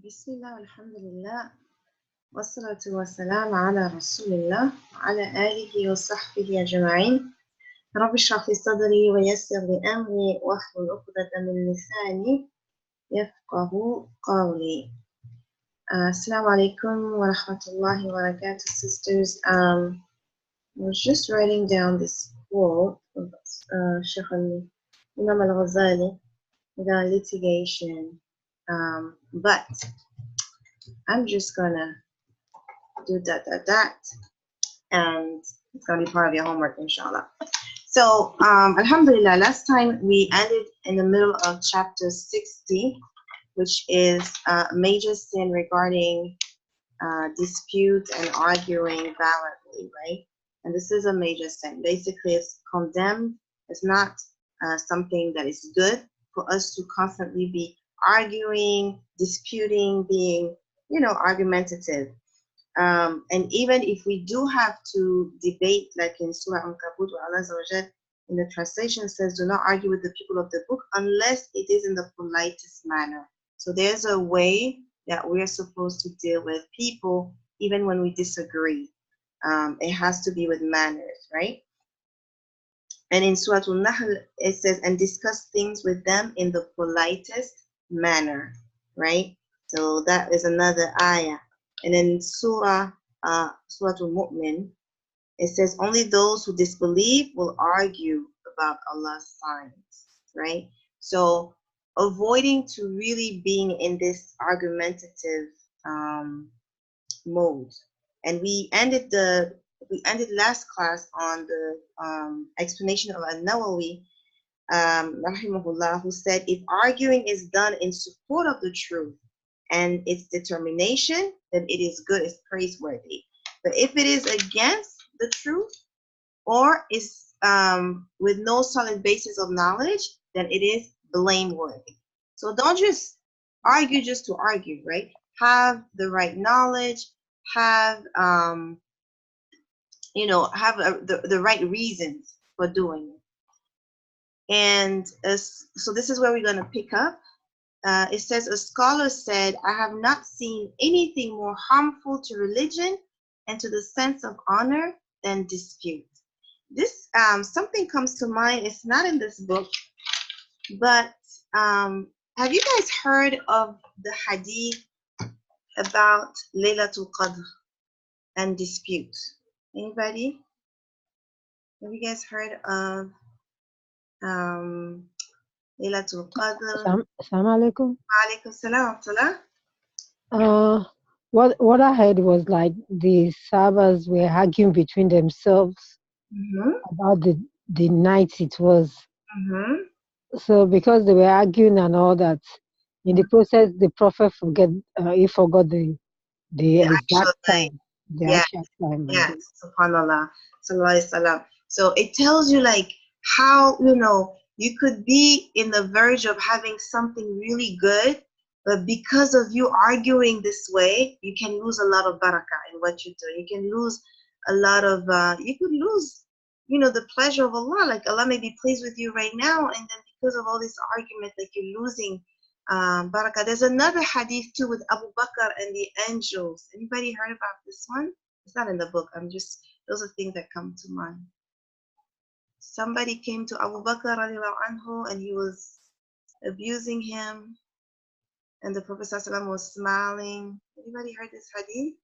بسم الله والحمد لله والصلاة والسلام على رسول الله وعلى آله وصحبه أجمعين. رب اشرح لي صدري ويسر لي أمري واحلل عقدة من لساني يفقه قولي. Assalamu alaikum wa rahmatullahi wa barakatuh, sisters. I was just writing down this quote of Sheikh Imam al-Ghazali regarding litigation, but I'm just gonna do that, and it's gonna be part of your homework, inshallah. So, alhamdulillah, last time we ended in the middle of chapter 60, which is a major sin regarding dispute and arguing validly, right? And this is a major sin. Basically, it's condemned. It's not something that is good for us to constantly be arguing, disputing, being, argumentative. And even if we do have to debate, like in Surah Al-Ankabut, where Allah Azza wa Jal in the translation says, do not argue with the people of the book unless it is in the politest manner. So there's a way that we're supposed to deal with people even when we disagree. It has to be with manners, right? And in Surah Al-Nahl, it says, and discuss things with them in the politest manner, right? So that is another ayah. And in Surah Al-Mu'min, it says, only those who disbelieve will argue about Allah's signs, right? So avoiding to really being in this argumentative mode. And we ended last class on the explanation of An-Nawawi, rahimahullah, who said, if arguing is done in support of the truth and its determination, then it is good, it's praiseworthy. But if it is against the truth or is with no solid basis of knowledge, then it is blameworthy. So don't just argue just to argue, right? Have the right knowledge, have the right reasons for doing it. And so this is where we're going to pick up. It says, a scholar said, I have not seen anything more harmful to religion and to the sense of honor than dispute. This something comes to mind. It's not in this book, but have you guys heard of the hadith about Laylatul Qadr and dispute? Anybody? Have you guys heard of Laylatul Qadr? Assalamu alaikum. Alaikum salam. What I heard was like the Sahabas were arguing between themselves about the night it was. So because they were arguing and all that, in the process, the Prophet he forgot the exact time. The actual time. Yes, subhanallah. So it tells you like how, you could be in the verge of having something really good, but because of you arguing this way, you can lose a lot of barakah in what you do. You can lose a lot of, you could lose, the pleasure of Allah. Like Allah may be pleased with you right now, and then because of all this argument, like you're losing barakah. There's another hadith too with Abu Bakr and the angels. Anybody heard about this one? It's not in the book. Those are things that come to mind. Somebody came to Abu Bakr radiallahu anhu and he was abusing him, and the Prophet ﷺ was smiling. Anybody heard this hadith?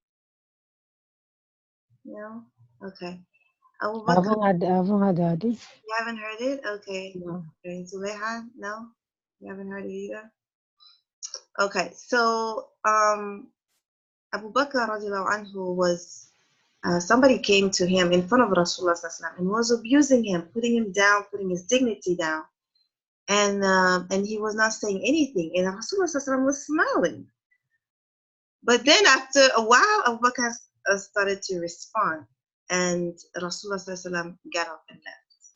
No? Okay. Abu Bakr, I haven't had the hadith. You haven't heard it? Okay. No. Okay. Zuleha? No? You haven't heard it either? Okay. So Abu Bakr radiallahu anhu was somebody came to him in front of Rasulullah ﷺ and was abusing him, putting him down, putting his dignity down. And he was not saying anything. And Rasulullah ﷺ was smiling. But then after a while, Abu Bakr started to respond. And Rasulullah ﷺ got up and left.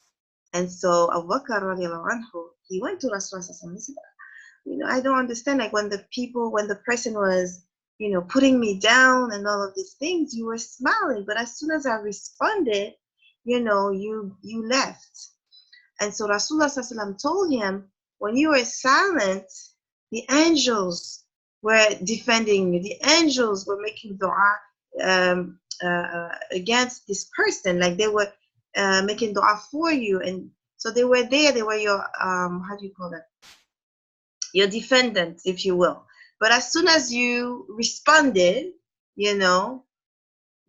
And so Abu Bakr radiallahu anhu, he went to Rasulullah ﷺ and said, I don't understand. Like when the person was, putting me down and all of these things, you were smiling. But as soon as I responded, you left. And so Rasulullah ﷺ told him, when you were silent, the angels were defending you. The angels were making dua against this person, like they were making dua for you, and so they were there. They were your how do you call that? Your defendants, if you will. But as soon as you responded, you know,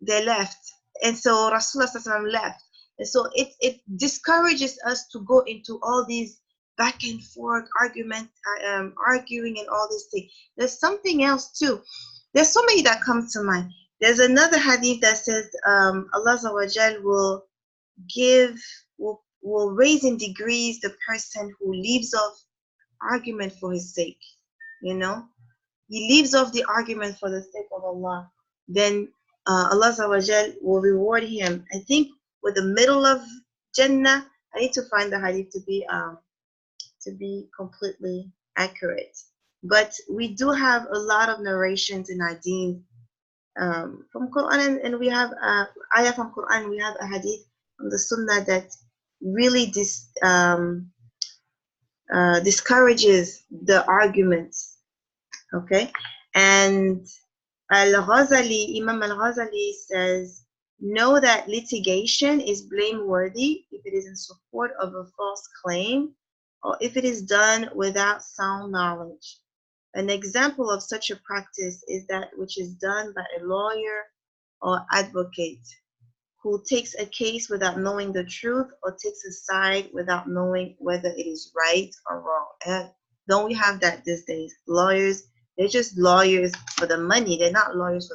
they left, and so Rasulullah ﷺ left, and so it discourages us to go into all these back and forth arguing and all these things. There's something else too. There's so many that come to mind. There's another hadith that says Allah Azza wa Jal will raise in degrees the person who leaves off argument for his sake. You know, he leaves off the argument for the sake of Allah. Then Allah Azza wa Jal will reward him, I think, with the middle of Jannah. I need to find the hadith to be completely accurate. But we do have a lot of narrations in our deen from Qur'an, and we have ayah from Qur'an, we have a hadith from the Sunnah that really discourages the arguments. Okay, and Al-Ghazali, Imam Al-Ghazali says, know that litigation is blameworthy if it is in support of a false claim or if it is done without sound knowledge. An example of such a practice is that which is done by a lawyer or advocate who takes a case without knowing the truth or takes a side without knowing whether it is right or wrong. And don't we have that these days? Lawyers, they're just lawyers for the money. They're not lawyers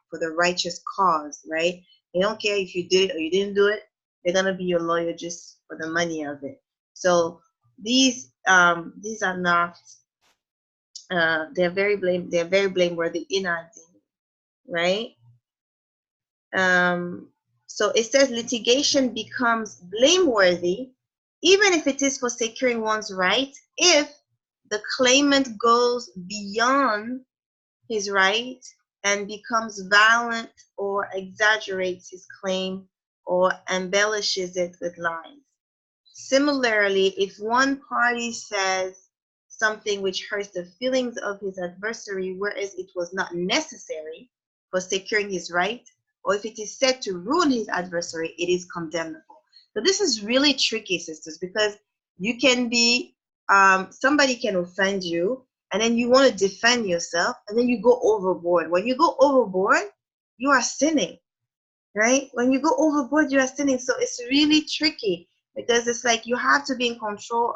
for the righteous cause, right? They don't care if you did it or you didn't do it. They're gonna be your lawyer just for the money of it. So these are not. They're very blameworthy in our deen, right? So it says litigation becomes blameworthy even if it is for securing one's right, if the claimant goes beyond his right and becomes violent or exaggerates his claim or embellishes it with lies. Similarly, if one party says something which hurts the feelings of his adversary, whereas it was not necessary for securing his right, or if it is said to ruin his adversary, it is condemnable. So this is really tricky, sisters, because you can be, somebody can offend you, and then you want to defend yourself, and then you go overboard. When you go overboard, you are sinning, right? When you go overboard, you are sinning. So it's really tricky, because it's like you have to be in control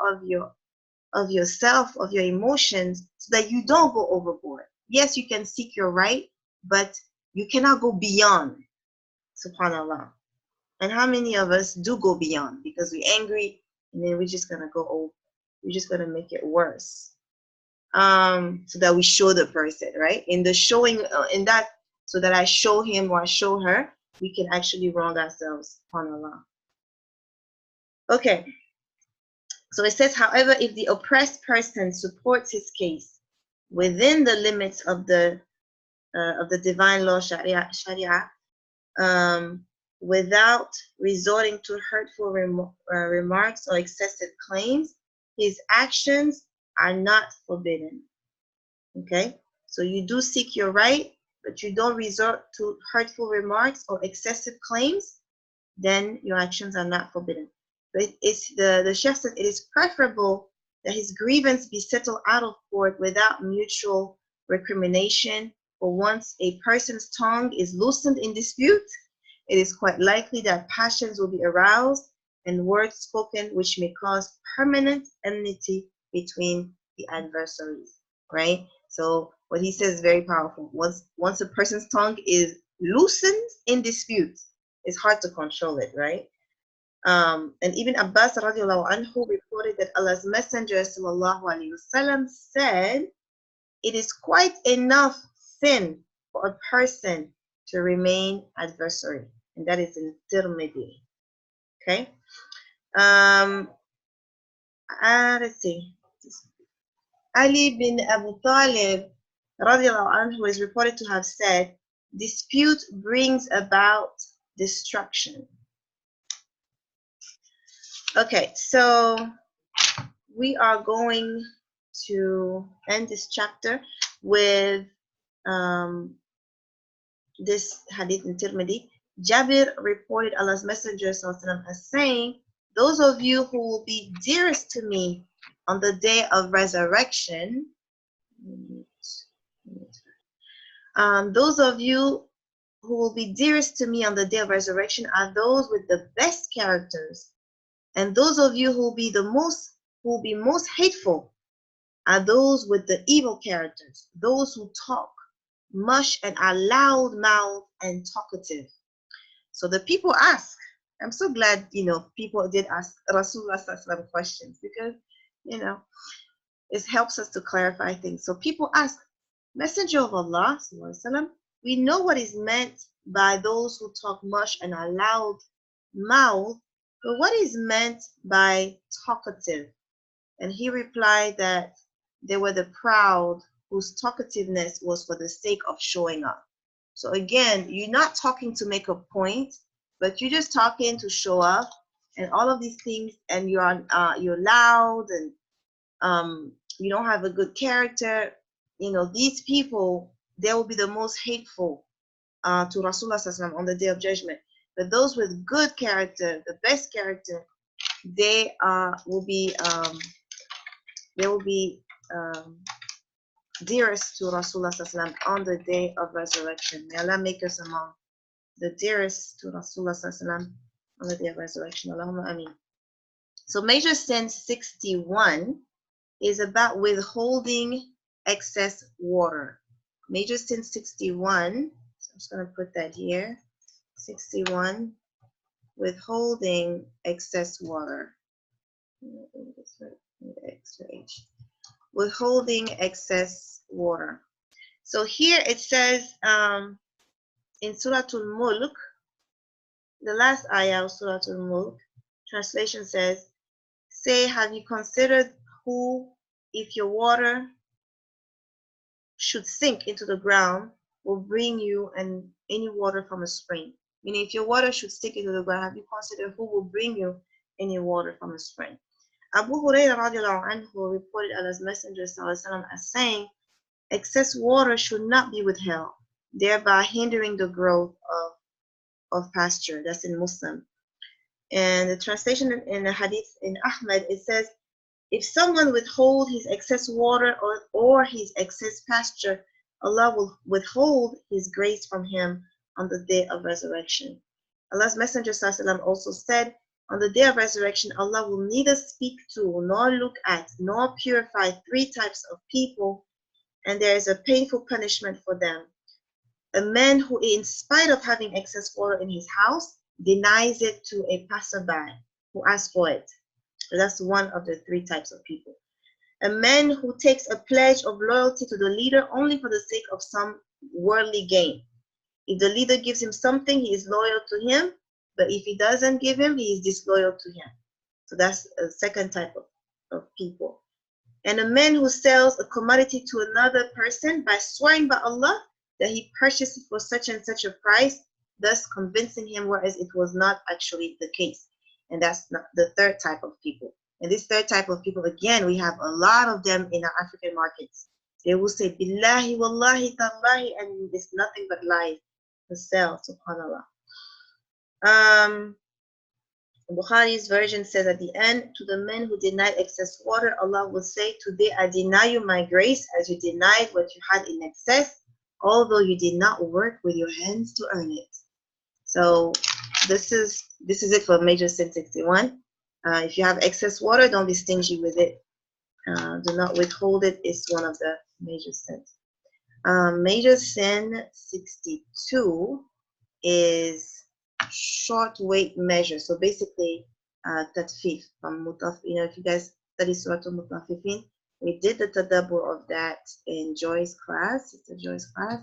of yourself, of your emotions, so that you don't go overboard. Yes, you can seek your right, but you cannot go beyond. Subhanallah. And how many of us do go beyond because we're angry, and then we're just gonna go over. We're just gonna make it worse, so that we show the person, right? In the showing, in that, so that I show him or I show her, we can actually wrong ourselves. Subhanallah. Okay. So it says, however, if the oppressed person supports his case within the limits of the divine law, Sharia, without resorting to hurtful remarks or excessive claims, his actions are not forbidden. Okay, so you do seek your right, but you don't resort to hurtful remarks or excessive claims, then your actions are not forbidden. But it's the Sheikh says it is preferable that his grievance be settled out of court without mutual recrimination. For once a person's tongue is loosened in dispute, it is quite likely that passions will be aroused and words spoken which may cause permanent enmity between the adversaries, right? So what he says is very powerful. Once a person's tongue is loosened in dispute, it's hard to control it, right? And even Abbas radiallahu anhu reported that Allah's Messenger sallallahu alaihi wasallam said, it is quite enough sin for a person to remain adversary. And that is in Tirmidhi. Okay. Let's see. Ali bin Abu Talib radiallahu anhu is reported to have said, dispute brings about destruction. Okay, so we are going to end this chapter. with this hadith in Tirmidhi. Jabir reported Allah's Messenger ﷺ as saying, those of you who will be dearest to me on the day of resurrection, those of you who will be dearest to me on the day of resurrection are those with the best characters, and those of you who will be most hateful are those with the evil characters, those who talk much and are loud-mouthed and talkative. So the people ask. I'm so glad, people did ask Rasulullah ﷺ questions, because, it helps us to clarify things. So people ask, Messenger of Allah ﷺ, we know what is meant by those who talk much and are loud-mouthed, but what is meant by talkative? And he replied that they were the proud whose talkativeness was for the sake of showing up. So again, you're not talking to make a point, but you're just talking to show up and all of these things, and you're loud and you don't have a good character. These people, they will be the most hateful to Rasulullah ﷺ on the day of judgment. But those with good character, the best character, they will be dearest to Rasulullah ﷺ on the day of resurrection. May Allah make us among the dearest to Rasulullah ﷺ on the day of resurrection. Allahumma ameen. So major sin 61 is about withholding excess water. Major sin 61, so I'm just going to put that here. 61, withholding excess water. Extra H. Withholding excess water. So here it says in Surah Al-Mulk, the last ayah of Surah Al-Mulk, translation says, say, have you considered who, if your water should sink into the ground, will bring you any water from a spring? Meaning, if your water should sink into the ground, have you considered who will bring you any water from a spring? Abu Hurairah radiallahu anhu reported Allah's Messenger ﷺ as saying, excess water should not be withheld, thereby hindering the growth of pasture. That's in Muslim. And the translation in the hadith in Ahmad, it says, if someone withhold his excess water or his excess pasture, Allah will withhold his grace from him on the day of resurrection. Allah's Messenger ﷺ also said, on the day of resurrection, Allah will neither speak to, nor look at, nor purify 3 types of people, and there is a painful punishment for them. A man who, in spite of having excess water in his house, denies it to a passerby who asks for it. So that's one of the 3 types of people. A man who takes a pledge of loyalty to the leader only for the sake of some worldly gain. If the leader gives him something, he is loyal to him. But if he doesn't give him, he is disloyal to him. So that's a second type of people. And a man who sells a commodity to another person by swearing by Allah that he purchased it for such and such a price, thus convincing him, whereas it was not actually the case. And that's not the 3rd type of people. And this 3rd type of people, again, we have a lot of them in our African markets. They will say, Billahi, Wallahi, Tallahi, and it's nothing but lies to sell, subhanAllah. Bukhari's version says at the end, to the men who denied excess water, Allah will say, today I deny you my grace as you denied what you had in excess, although you did not work with your hands to earn it. So this is it for major sin 61. If you have excess water, don't be stingy with it. Do not withhold it. It's one of the major sins. Major sin 62 is short weight measure. So basically, tatfif from mutaf. If you guys study Surah Al-Mutaffifin, we did the tadabbur of that in Joy's class. It's a Joy's class.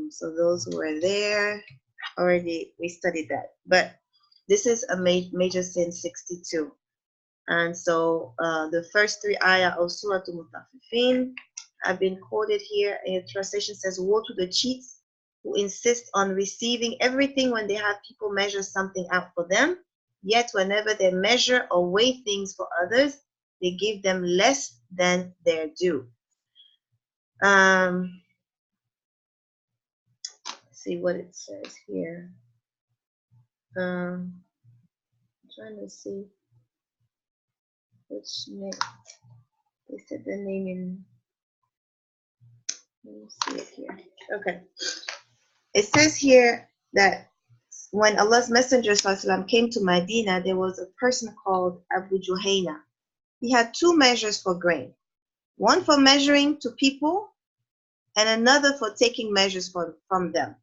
So those who were there already, we studied that. But this is a major sin 62. And so the first 3 ayah of Surah Al-Mutaffifin have been quoted here. And the translation says, woe to the cheats who insist on receiving everything when they have people measure something out for them, yet whenever they measure or weigh things for others, they give them less than their due. See what it says here. I'm trying to see which name. They said the name in. Let me see it here. Okay. It says here that when Allah's Messenger ﷺ came to Medina, there was a person called Abu Juhayna. He had two measures for grain, one for measuring to people and another for taking measures from them.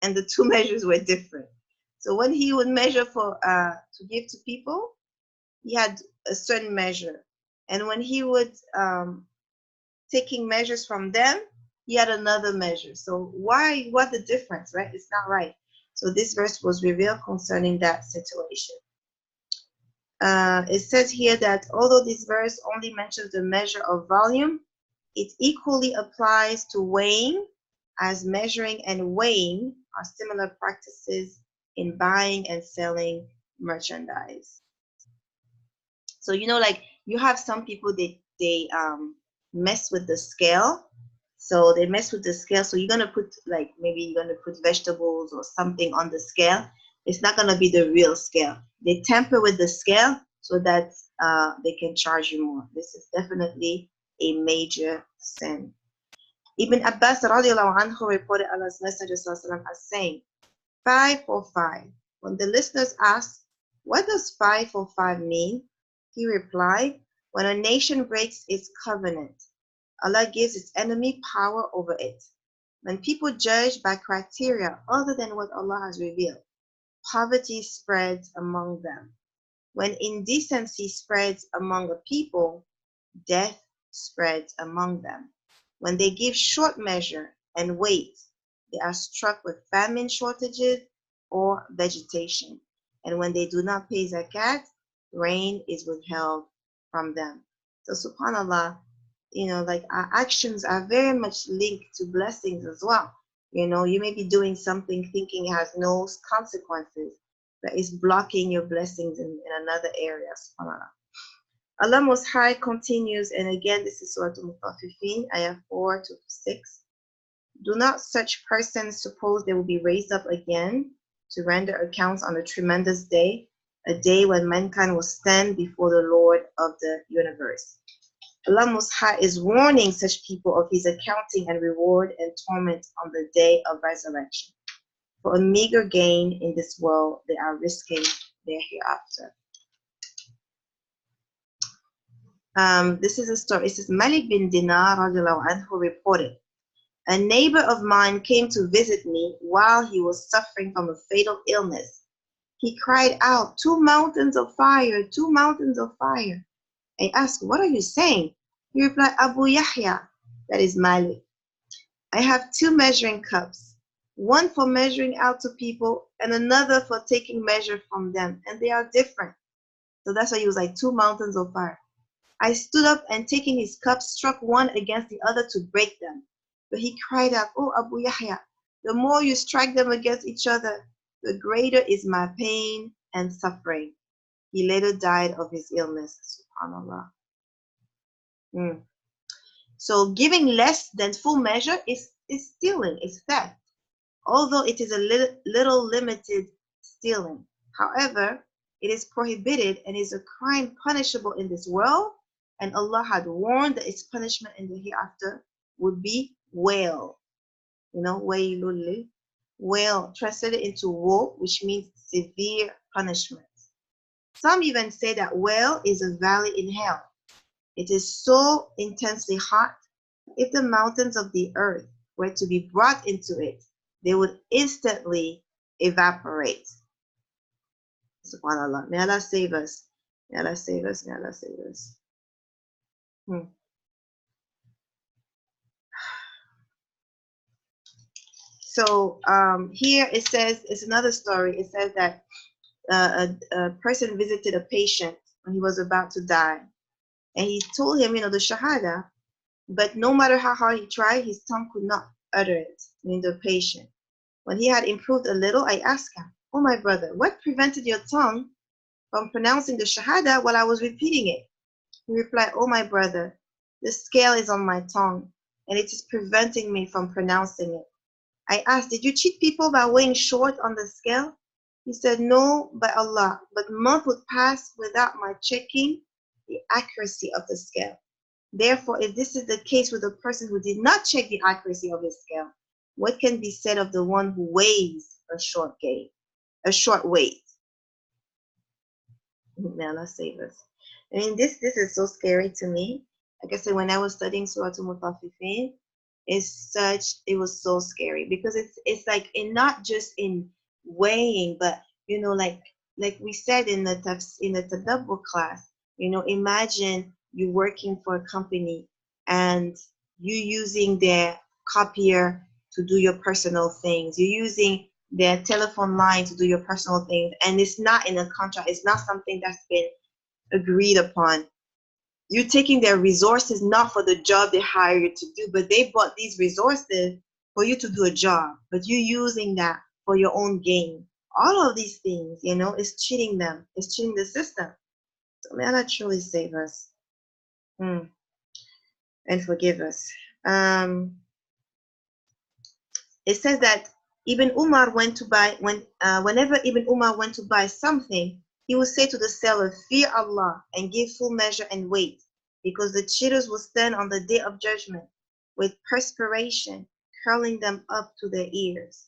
And the two measures were different. So when he would measure for to give to people, he had a certain measure. And when he would taking measures from them, he had another measure. So what the difference, right? It's not right. So this verse was revealed concerning that situation. It says here that although this verse only mentions the measure of volume, it equally applies to weighing, as measuring and weighing are similar practices in buying and selling merchandise. So like you have some people they mess with the scale. So they mess with the scale. So you're gonna put maybe you're gonna put vegetables or something on the scale. It's not gonna be the real scale. They tamper with the scale so that they can charge you more. This is definitely a major sin. Ibn Abbas radiallahu anhu reported Allah's Messenger as saying, 5 for 5. When the listeners asked, what does 5 for 5 mean? He replied, when a nation breaks its covenant, Allah gives its enemy power over it. When people judge by criteria other than what Allah has revealed, poverty spreads among them. When indecency spreads among a people, death spreads among them. When they give short measure and weight, they are struck with famine shortages or vegetation. And when they do not pay zakat, rain is withheld from them. So subhanAllah, our actions are very much linked to blessings as well. You may be doing something thinking it has no consequences, but it's blocking your blessings in another area, subhanAllah. Allah Most High continues, and again, this is Surah Al-Mutaffifin, ayah 4 to 6. Do not such persons suppose they will be raised up again to render accounts on a tremendous day, a day when mankind will stand before the Lord of the universe. Allah Most High is warning such people of his accounting and reward and torment on the day of resurrection. For a meager gain in this world, they are risking their hereafter. This is a story. It says, Malik bin Dinar radiallahu anhu reported, a neighbor of mine came to visit me while he was suffering from a fatal illness. He cried out, 2 mountains of fire, 2 mountains of fire. I asked, what are you saying? He replied, Abu Yahya, that is Malik. I have 2 measuring cups, one for measuring out to people and another for taking measure from them, and they are different. So that's why he was like 2 mountains of fire. I stood up and taking his cups, struck one against the other to break them. But he cried out, oh Abu Yahya, the more you strike them against each other, the greater is my pain and suffering. He later died of his illness, subhanAllah. So giving less than full measure is stealing, is theft. Although it is a little limited stealing. However, it is prohibited and is a crime punishable in this world, and Allah had warned that its punishment in the hereafter would be wail. Wailul, wail, translated into woe, which means severe punishment. Some even say that wail is a valley in hell. It is so intensely hot, if the mountains of the earth were to be brought into it, they would instantly evaporate. SubhanAllah. May Allah save us. May Allah save us. May Allah save us. So here it says, it's another story. It says that a person visited a patient when he was about to die. And he told him, the Shahada, but no matter how hard he tried, his tongue could not utter it, the patient. When he had improved a little, I asked him, oh my brother, what prevented your tongue from pronouncing the Shahada while I was repeating it? He replied, oh my brother, the scale is on my tongue, and it is preventing me from pronouncing it. I asked, did you cheat people by weighing short on the scale? He said, no, by Allah, but month would pass without my checking the accuracy of the scale. Therefore, if this is the case with a person who did not check the accuracy of his scale, what can be said of the one who weighs a short weight? May Allah save us. I mean, this is so scary to me. Like I said, when I was studying Surah Al-Mutaffifin, it was so scary, because it's like not just in weighing, but like we said in the tadabbur class, imagine you working for a company and you using their copier to do your personal things. You're using their telephone line to do your personal things, and it's not in a contract. It's not something that's been agreed upon. You're taking their resources not for the job they hired you to do, but they bought these resources for you to do a job, but you're using that for your own gain. All of these things, is cheating them. It's cheating the system. So may Allah truly save us and forgive us. It says that Ibn Umar whenever Ibn Umar went to buy something, he would say to the seller, fear Allah and give full measure and weight, because the cheaters will stand on the day of judgment with perspiration curling them up to their ears.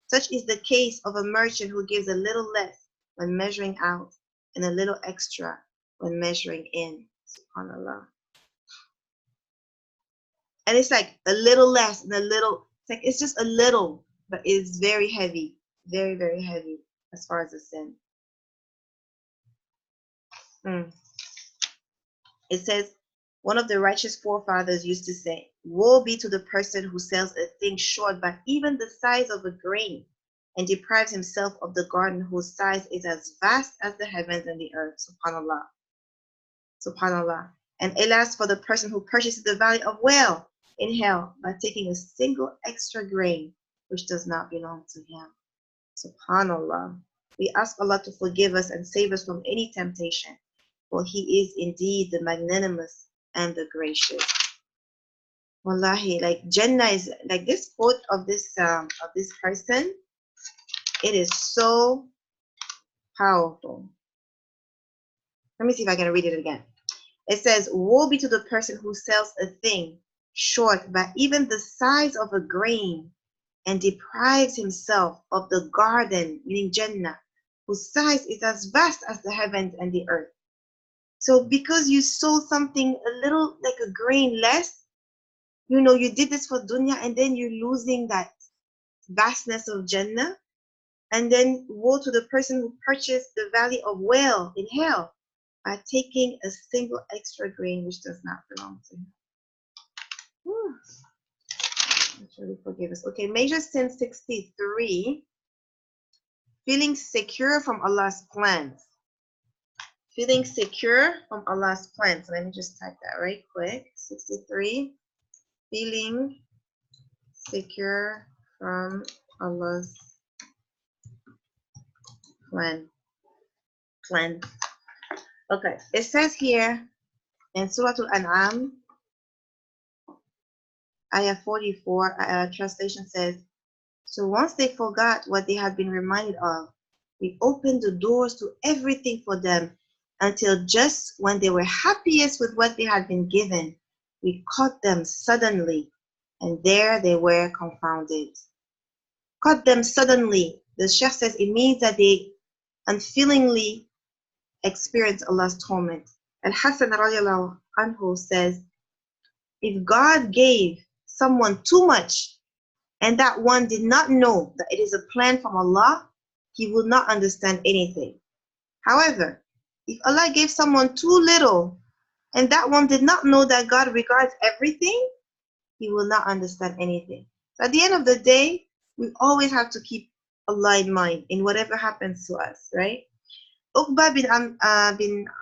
Such is the case of a merchant who gives a little less when measuring out and a little extra when measuring in. SubhanAllah. And it's like a little less and a little, it's just a little, but it's very heavy, very, very heavy as far as the sin. It says, one of the righteous forefathers used to say, woe be to the person who sells a thing short by even the size of a grain and deprives himself of the garden whose size is as vast as the heavens and the earth. SubhanAllah. SubhanAllah. And alas for the person who purchases the valley of well in hell by taking a single extra grain which does not belong to him. SubhanAllah. We ask Allah to forgive us and save us from any temptation, for He is indeed the magnanimous and the gracious. Wallahi, like Jannah is like this quote of this person. It is so powerful. Let me see if I can read it again. It says, woe be to the person who sells a thing short by even the size of a grain and deprives himself of the garden, meaning Jannah, whose size is as vast as the heavens and the earth. So because you sold something a little, like a grain less, you did this for dunya, and then you're losing that vastness of Jannah. And then woe to the person who purchased the valley of well in hell by taking a single extra grain which does not belong to him. Actually, forgive us. Okay, major sin 63, feeling secure from Allah's plans. Feeling secure from Allah's plans. Let me just type that right quick. 63, feeling secure from Allah's plan. Okay, it says here in Surah Al-An'am, Ayah 44, translation says, so once they forgot what they had been reminded of, we opened the doors to everything for them until just when they were happiest with what they had been given, we caught them suddenly, and there they were confounded. Caught them suddenly. The Sheikh says it means that they unfeelingly experienced Allah's torment. Al-Hasan radiallahu anhu says, if God gave someone too much and that one did not know that it is a plan from Allah, he will not understand anything. However, if Allah gave someone too little and that one did not know that God regards everything, he will not understand anything. So at the end of the day, we always have to keep Allah in mind in whatever happens to us, right? Uqba bin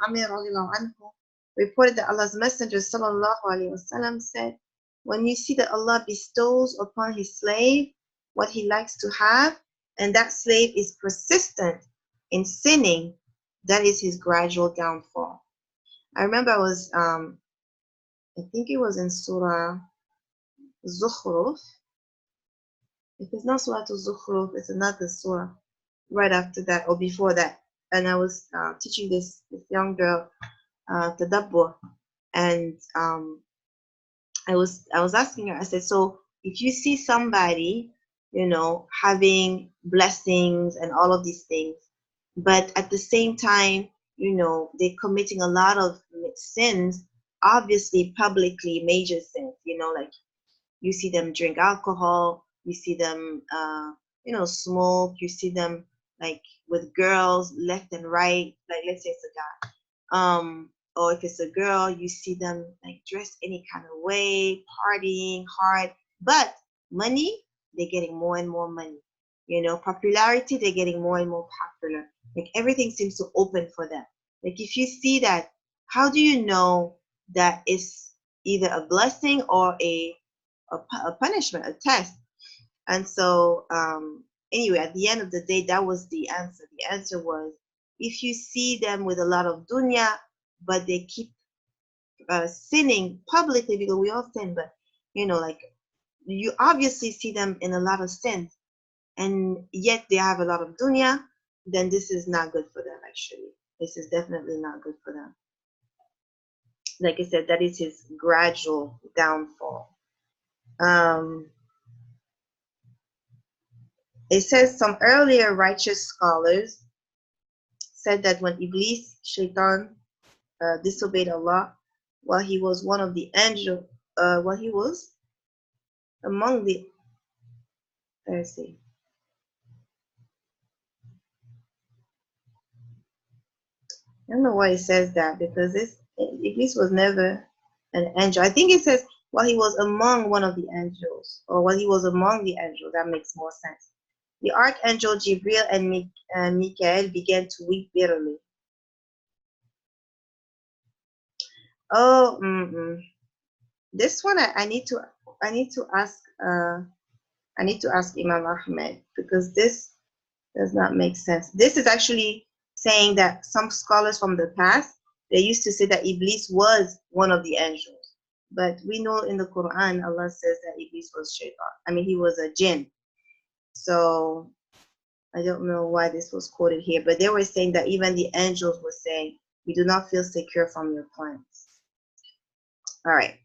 Amir anhu reported that Allah's Messenger sallallahu alaihi wasallam said, when you see that Allah bestows upon his slave what he likes to have, and that slave is persistent in sinning, that is his gradual downfall. I remember I was, I think it was in Surah Zukhruf. If it's not Surah Zukhruf, it's another surah right after that or before that. And I was teaching this young girl tadabbur, and I was asking her. I said, so if you see somebody, you know, having blessings and all of these things, but at the same time, you know, they're committing a lot of sins, obviously publicly major sins, you know, like you see them drink alcohol, you see them, you know, smoke, you see them like with girls left and right, like let's say it's a guy. Or if it's a girl, you see them like dressed any kind of way, partying hard, but money, they're getting more and more money. You know, popularity, they're getting more and more popular. Like everything seems to open for them. Like if you see that, how do you know that it's either a blessing or a punishment, a test? And so, anyway, at the end of the day, that was the answer. The answer was, if you see them with a lot of dunya, but they keep sinning publicly, because we all sin, but you know, like you obviously see them in a lot of sins, and yet they have a lot of dunya, then this is not good for them, actually. This is definitely not good for them. Like I said, that is his gradual downfall. It says some earlier righteous scholars said that when Iblis, Shaitan, disobeyed Allah, while he was one of the angels, while he was among the, let's see, I don't know why it says that, because Iblis was never an angel. I think it says while he was among one of the angels, or while he was among the angels. That makes more sense. The archangel Jibril and Mikael began to weep bitterly. Oh, this one I need to ask Imam Ahmed, because this does not make sense. This is actually saying that some scholars from the past, they used to say that Iblis was one of the angels. But we know in the Quran, Allah says that Iblis was Shaitan. I mean, he was a jinn. So I don't know why this was quoted here, but they were saying that even the angels were saying, we do not feel secure from your plans. All right.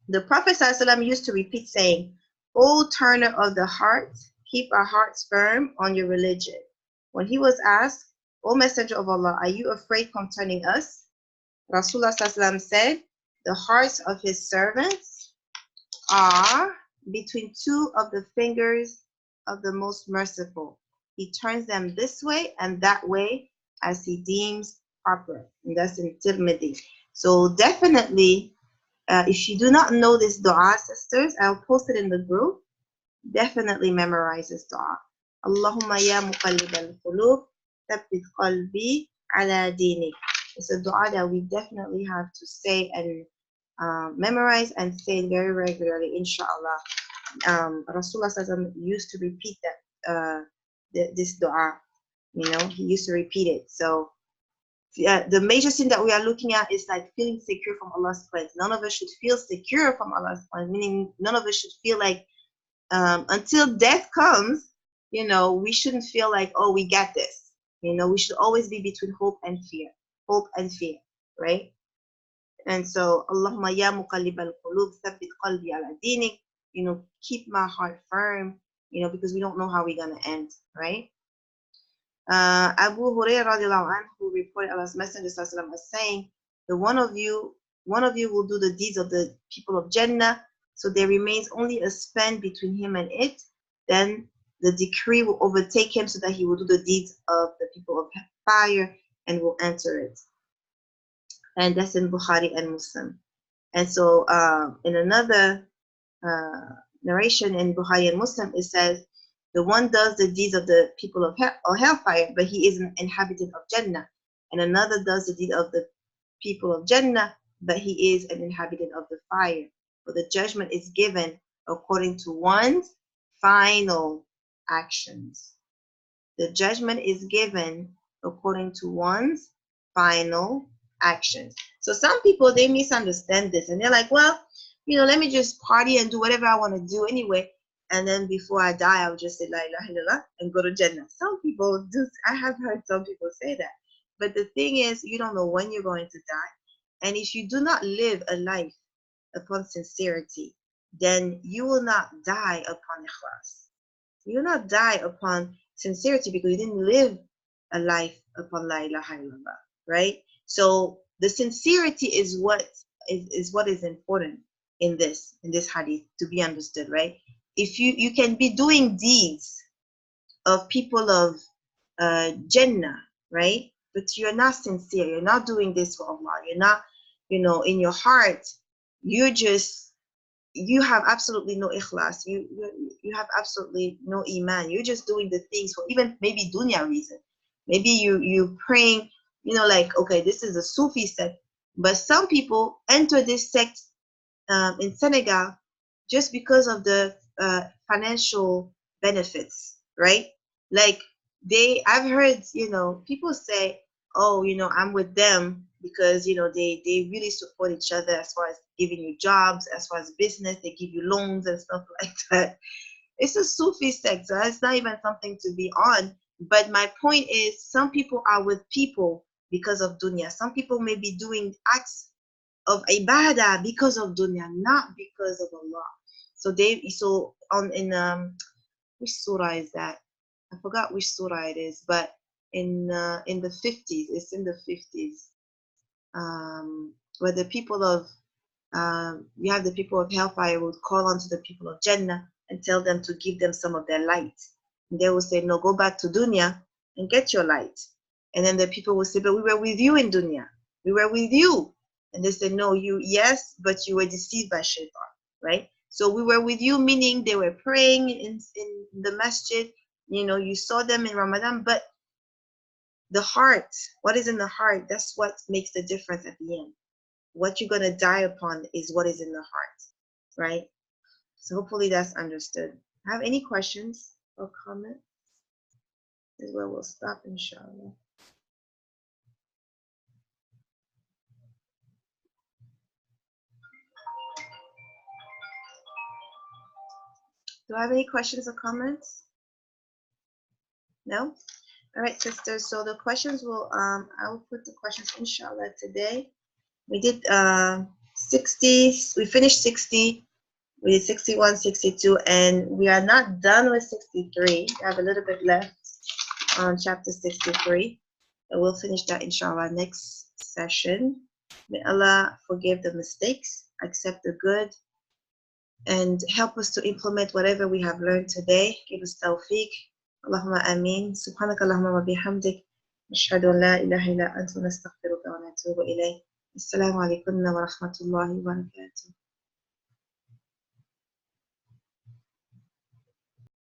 The Prophet ﷺ used to repeat saying, O turner of the heart, keep our hearts firm on your religion. When he was asked, O Messenger of Allah, are you afraid concerning us? Rasulullah ﷺ said, the hearts of his servants are between two of the fingers of the most merciful. He turns them this way and that way as he deems proper. And that's in Tirmidhi. So definitely, if you do not know this dua, sisters, I'll post it in the group. Definitely memorize this dua. Allahumma ya muqallib al-qulub, thabbit qalbi ala dinik. It's a dua that we definitely have to say and memorize and say very regularly, inshallah. Rasulullah used to repeat that this dua. You know, he used to repeat it. So the major sin that we are looking at is like feeling secure from Allah's plans. None of us should feel secure from Allah's plans, meaning none of us should feel like until death comes, you know, we shouldn't feel like, oh, we got this. You know, we should always be between hope and fear, right? And so, Allahumma ya muqallib al-qulub, thabbit qalbi ala dinik, you know, keep my heart firm, you know, because we don't know how we're going to end, right? Abu Hurairah radiallahu anhu reported Allah's Messenger sallallahu as saying, one of you will do the deeds of the people of Jannah, so there remains only a span between him and it. Then the decree will overtake him so that he will do the deeds of the people of fire and will enter it. And that's in Bukhari and Muslim. And so in another narration in Bukhari and Muslim, it says, the one does the deeds of the people of hellfire, but he is an inhabitant of Jannah. And another does the deed of the people of Jannah, but he is an inhabitant of the fire. For the judgment is given according to one's final actions. The judgment is given according to one's final actions. So some people, they misunderstand this and they're like, well, let me just party and do whatever I want to do anyway. And then before I die, I'll just say La ilaha illallah and go to Jannah. Some people do. I have heard some people say that. But the thing is, you don't know when you're going to die. And if you do not live a life upon sincerity, then you will not die upon ikhlas. You will not die upon sincerity because you didn't live a life upon La ilaha illallah, right? So the sincerity is what is important in this hadith to be understood, right? If you can be doing deeds of people of Jannah, right? But you're not sincere. You're not doing this for Allah. You're not, in your heart, you have absolutely no ikhlas. You have absolutely no iman. You're just doing the things for even maybe dunya reason. Maybe you praying, like, okay, this is a Sufi sect, but some people enter this sect in Senegal just because of the financial benefits, right? Like I've heard, people say, oh, I'm with them because, they really support each other as far as giving you jobs, as far as business, they give you loans and stuff like that. It's a Sufi sect, so it's not even something to be on. But my point is, some people are with people because of dunya. Some people may be doing acts of ibadah because of dunya, not because of Allah. So which surah is that? I forgot which surah it is, but in the 50s, it's in the 50s, where the people of you have the people of hellfire would call onto the people of Jannah and tell them to give them some of their light. And they will say, no, go back to dunya and get your light. And then the people will say, but we were with you in dunya. We were with you. And they said, no, yes, but you were deceived by shaitan, right? So we were with you, meaning they were praying in the masjid. You saw them in Ramadan, but the heart, what is in the heart, that's what makes the difference at the end. What you're going to die upon is what is in the heart, right? So hopefully that's understood. Have any questions or comments? This is where we'll stop, inshallah. Do I have any questions or comments? No? All right, sisters. So the questions I will put the questions, inshallah, today. We did 60, we finished 60, we did 61, 62, and we are not done with 63. We have a little bit left on chapter 63. And we'll finish that, inshallah, next session. May Allah forgive the mistakes, accept the good, and help us to implement whatever we have learned today. Give us tawfiq. Allahumma ameen. Subhanaka Allahumma wa bihamdik. Ashhadu an la ilaha illa anta nastaghfiruka wa natubu ilayk. Assalamu alaikum wa rahmatullahi wa barakatuh.